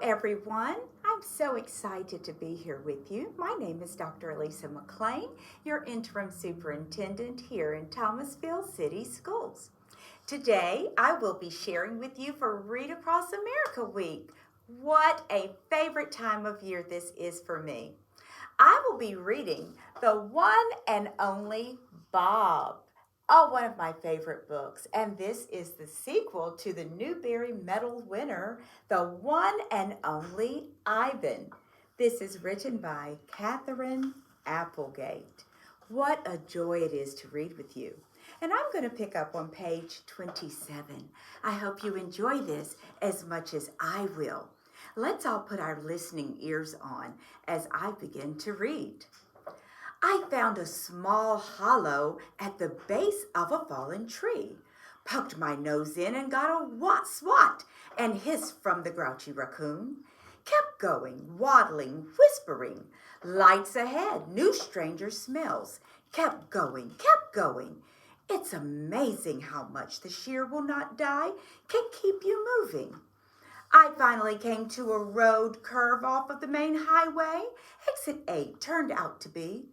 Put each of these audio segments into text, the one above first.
Everyone. I'm so excited to be here with you. My name is Dr. Elisa McLean, your interim superintendent here in Thomasville City Schools. Today, I will be sharing with you for Read Across America Week. What a favorite time of year this is for me. I will be reading The One and Only Bob. Oh, one of my favorite books. And this is the sequel to the Newbery Medal winner, The One and Only Ivan. This is written by Catherine Applegate. What a joy it is to read with you. And I'm going to pick up on page 27. I hope you enjoy this as much as I will. Let's all put our listening ears on as I begin to read. I found a small hollow at the base of a fallen tree, poked my nose in and got a swat and hissed from the grouchy raccoon. Kept going, waddling, whispering. Lights ahead, new stranger smells. Kept going. It's amazing how much the shear will not die can keep you moving. I finally came to a road curve off of the main highway. Exit 8 turned out to be.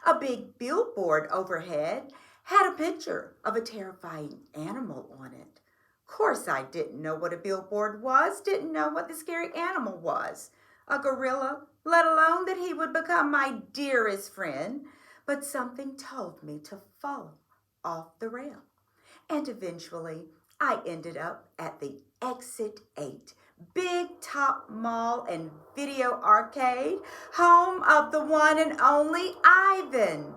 A big billboard overhead had a picture of a terrifying animal on it. Course I didn't know what a billboard was, didn't know what the scary animal was. A gorilla, let alone that he would become my dearest friend. But something told me to follow off the rail. And eventually I ended up at the Exit 8, big top mall and video arcade, home of the one and only Ivan.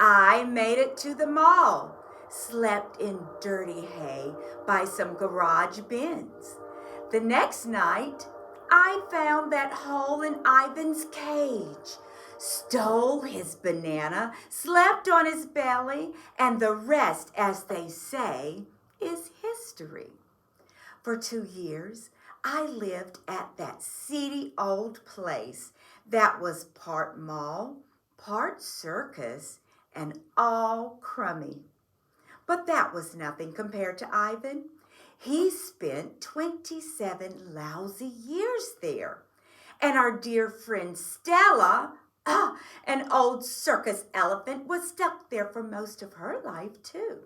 I made it to the mall, slept in dirty hay by some garage bins. The next night, I found that hole in Ivan's cage, stole his banana, slept on his belly, and the rest, as they say, is history. For 2 years, I lived at that seedy old place that was part mall, part circus, and all crummy. But that was nothing compared to Ivan. He spent 27 lousy years there. And our dear friend Stella, an old circus elephant, was stuck there for most of her life too.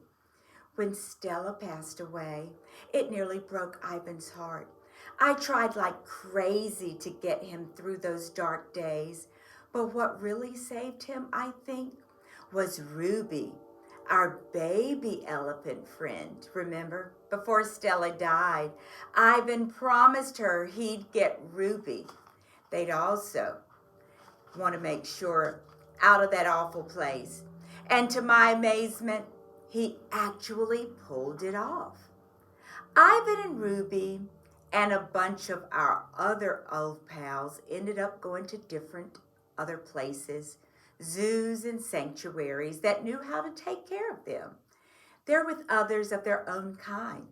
When Stella passed away, it nearly broke Ivan's heart. I tried like crazy to get him through those dark days, but what really saved him, I think, was Ruby, our baby elephant friend. Remember, before Stella died, Ivan promised her he'd get Ruby. They'd also want to make sure out of that awful place. And to my amazement, he actually pulled it off. Ivan and Ruby and a bunch of our other old pals ended up going to different other places, zoos and sanctuaries that knew how to take care of them. They're with others of their own kind,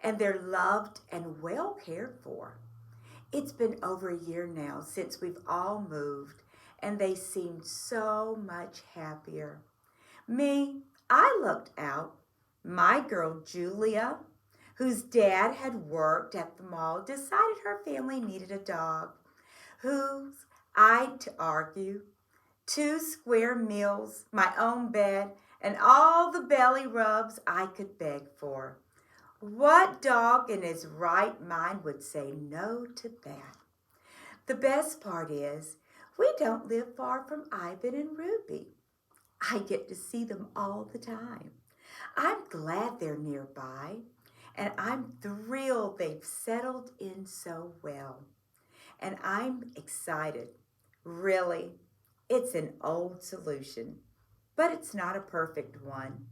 and they're loved and well cared for. It's been over a year now since we've all moved, and they seemed so much happier. Me, I looked out. My girl Julia, whose dad had worked at the mall, decided her family needed a dog. Whose, I'd argue, 2 square meals, my own bed, and all the belly rubs I could beg for. What dog in his right mind would say no to that? The best part is, we don't live far from Ivan and Ruby. I get to see them all the time. I'm glad they're nearby, and I'm thrilled they've settled in so well. And I'm excited. Really, it's an old solution, but it's not a perfect one.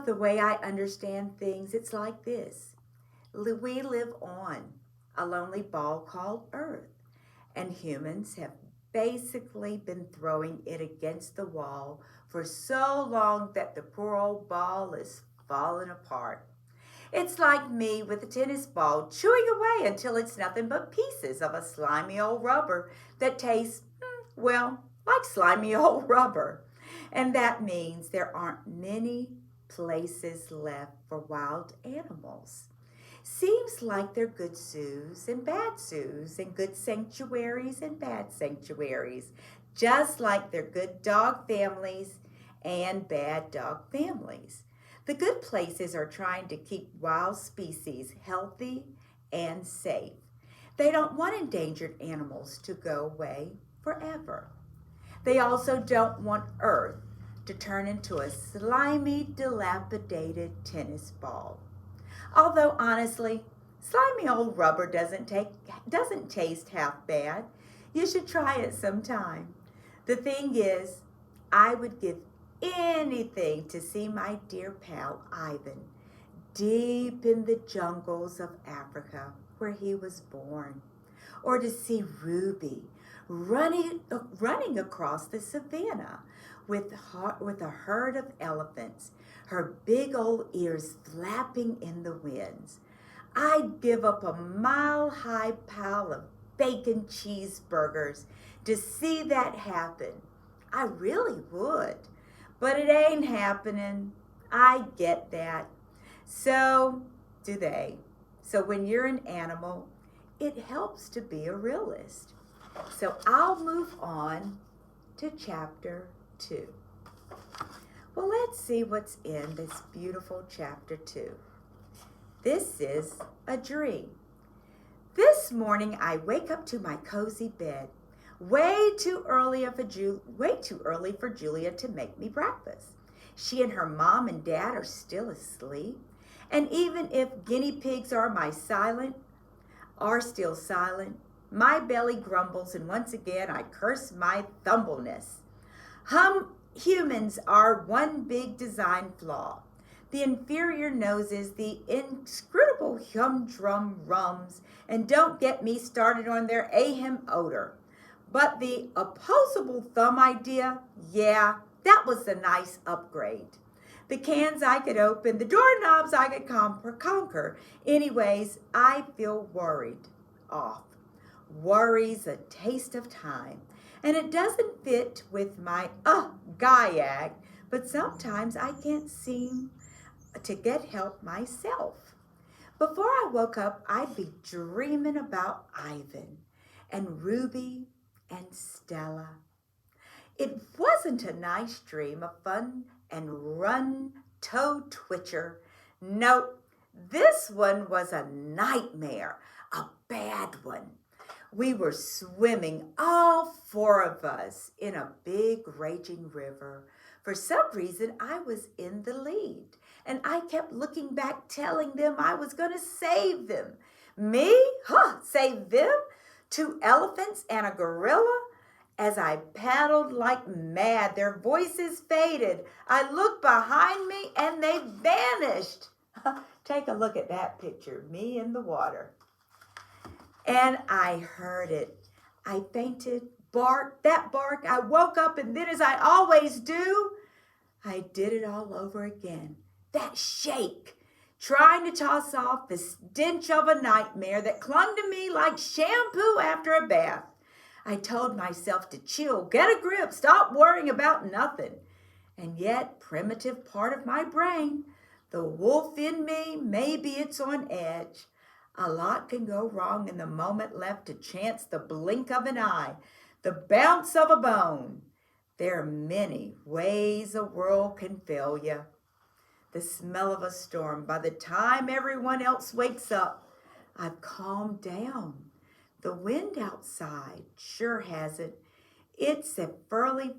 The way I understand things, it's like this. We live on a lonely ball called Earth, and humans have basically been throwing it against the wall for so long that the poor old ball is falling apart. It's like me with a tennis ball chewing away until it's nothing but pieces of a slimy old rubber that tastes, well, like slimy old rubber. And that means there aren't many places left for wild animals. Seems like they're good zoos and bad zoos, and good sanctuaries and bad sanctuaries, just like they're good dog families and bad dog families. The good places are trying to keep wild species healthy and safe. They don't want endangered animals to go away forever. They also don't want Earth to turn into a slimy, dilapidated tennis ball. Although honestly, slimy old rubber doesn't taste half bad. You should try it sometime. The thing is, I would give anything to see my dear pal Ivan deep in the jungles of Africa where he was born, or to see Ruby running across the savannah with a herd of elephants, her big old ears flapping in the winds. I'd give up a mile-high pile of bacon cheeseburgers to see that happen. I really would. But it ain't happening. I get that. So do they. So when you're an animal, it helps to be a realist. So I'll move on to chapter 2. Well, let's see what's in this beautiful chapter 2. This is a dream. This morning I wake up to my cozy bed, way too early for Julia to make me breakfast. She and her mom and dad are still asleep, and even if guinea pigs are still silent, my belly grumbles, and once again I curse my thumbleness. Humans are one big design flaw. The inferior noses, the inscrutable humdrum rums, and don't get me started on their ahem odor. But the opposable thumb idea, yeah, that was a nice upgrade. The cans I could open, the doorknobs I could conquer. Anyways, I feel worried off. Worry's a taste of time, and it doesn't fit with my gaiag, but sometimes I can't seem to get help myself. Before I woke up, I'd be dreaming about Ivan and Ruby and Stella. It wasn't a nice dream, a fun and run toe twitcher. Nope, this one was a nightmare, a bad one. We were swimming, all 4 of us, in a big raging river. For some reason, I was in the lead, and I kept looking back, telling them I was going to save them. Me? Save them? 2 elephants and a gorilla? As I paddled like mad, their voices faded. I looked behind me, and they vanished. Take a look at that picture, me in the water. And I heard it. I fainted, barked, I woke up, and then as I always do, I did it all over again. That shake, trying to toss off the stench of a nightmare that clung to me like shampoo after a bath. I told myself to chill, get a grip, stop worrying about nothing. And yet, primitive part of my brain, the wolf in me, maybe it's on edge. A lot can go wrong in the moment left to chance the blink of an eye, the bounce of a bone. There are many ways a world can fail you. The smell of a storm. By the time everyone else wakes up, I've calmed down. The wind outside sure has it. It's an early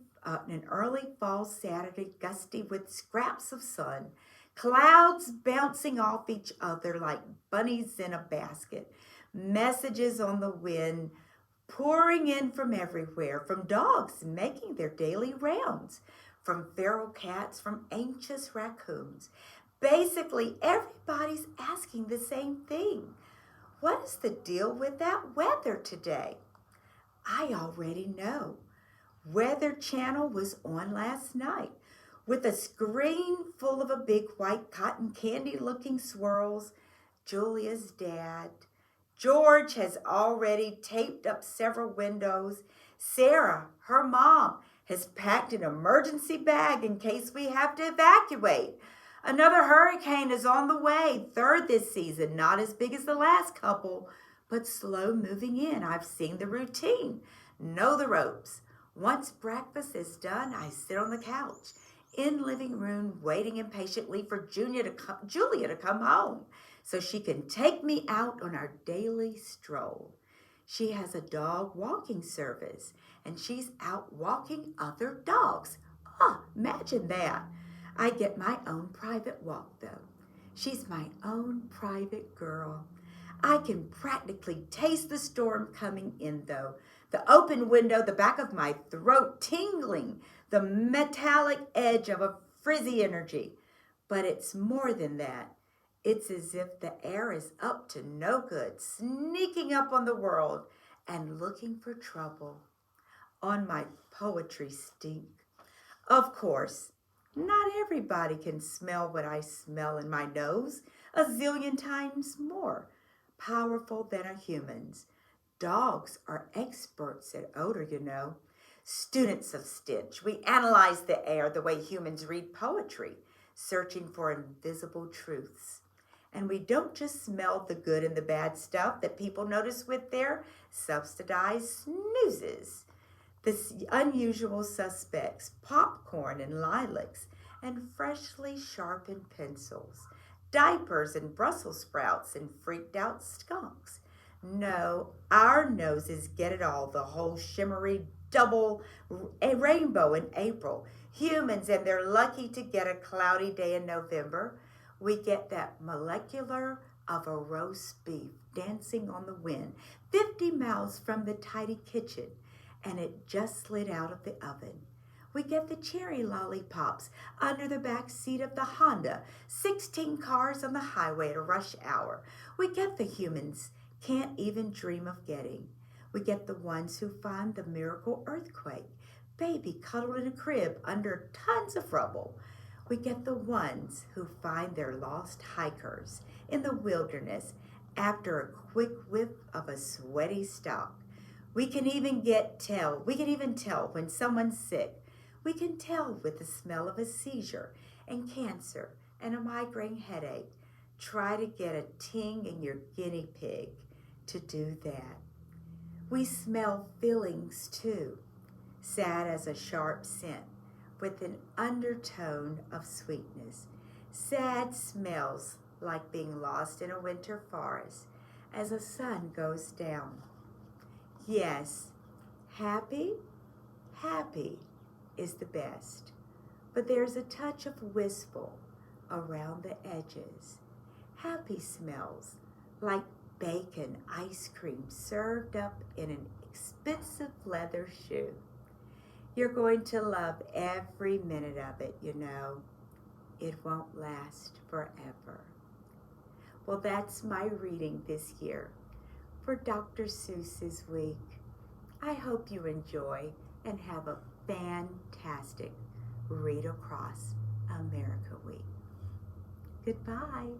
fall Saturday, gusty with scraps of sun. Clouds bouncing off each other like bunnies in a basket. Messages on the wind pouring in from everywhere, from dogs making their daily rounds, from feral cats, from anxious raccoons. Basically, everybody's asking the same thing. What is the deal with that weather today? I already know. Weather Channel was on last night with a screen full of a big white cotton candy looking swirls. Julia's dad. George has already taped up several windows. Sarah, her mom, has packed an emergency bag in case we have to evacuate. Another hurricane is on the way, third this season, not as big as the last couple, but slow moving in. I've seen the routine, know the ropes. Once breakfast is done, I sit on the couch in living room waiting impatiently for Julia to come home so she can take me out on our daily stroll. She has a dog walking service and she's out walking other dogs. Imagine that. I get my own private walk though. She's my own private girl. I can practically taste the storm coming in though. The open window, the back of my throat tingling, the metallic edge of a frizzy energy. But it's more than that. It's as if the air is up to no good, sneaking up on the world and looking for trouble. On my poetry stink. Of course, not everybody can smell what I smell in my nose, a zillion times more powerful than are humans. Dogs are experts at odor, you know. Students of stench. We analyze the air the way humans read poetry, searching for invisible truths. And we don't just smell the good and the bad stuff that people notice with their subsidized snoozes. The unusual suspects, popcorn and lilacs, and freshly sharpened pencils, diapers and Brussels sprouts and freaked out skunks. No, our noses get it all, the whole shimmery double a rainbow in April. Humans, and they're lucky to get a cloudy day in November. We get that molecular of a roast beef dancing on the wind, 50 miles from the tidy kitchen, and it just slid out of the oven. We get the cherry lollipops under the back seat of the Honda, 16 cars on the highway at a rush hour. We get the humans can't even dream of getting. We get the ones who find the miracle earthquake, baby cuddled in a crib under tons of rubble. We get the ones who find their lost hikers in the wilderness after a quick whiff of a sweaty stalk. We can even tell when someone's sick. We can tell with the smell of a seizure and cancer and a migraine headache. Try to get a ting in your guinea pig to do that. We smell feelings too, sad as a sharp scent with an undertone of sweetness. Sad smells like being lost in a winter forest as the sun goes down. Yes, happy is the best, but there's a touch of wistful around the edges. Happy smells like bacon ice cream served up in an expensive leather shoe. You're going to love every minute of it, you know. It won't last forever. Well, that's my reading this year for Dr. Seuss's week. I hope you enjoy and have a fantastic Read Across America week. Goodbye.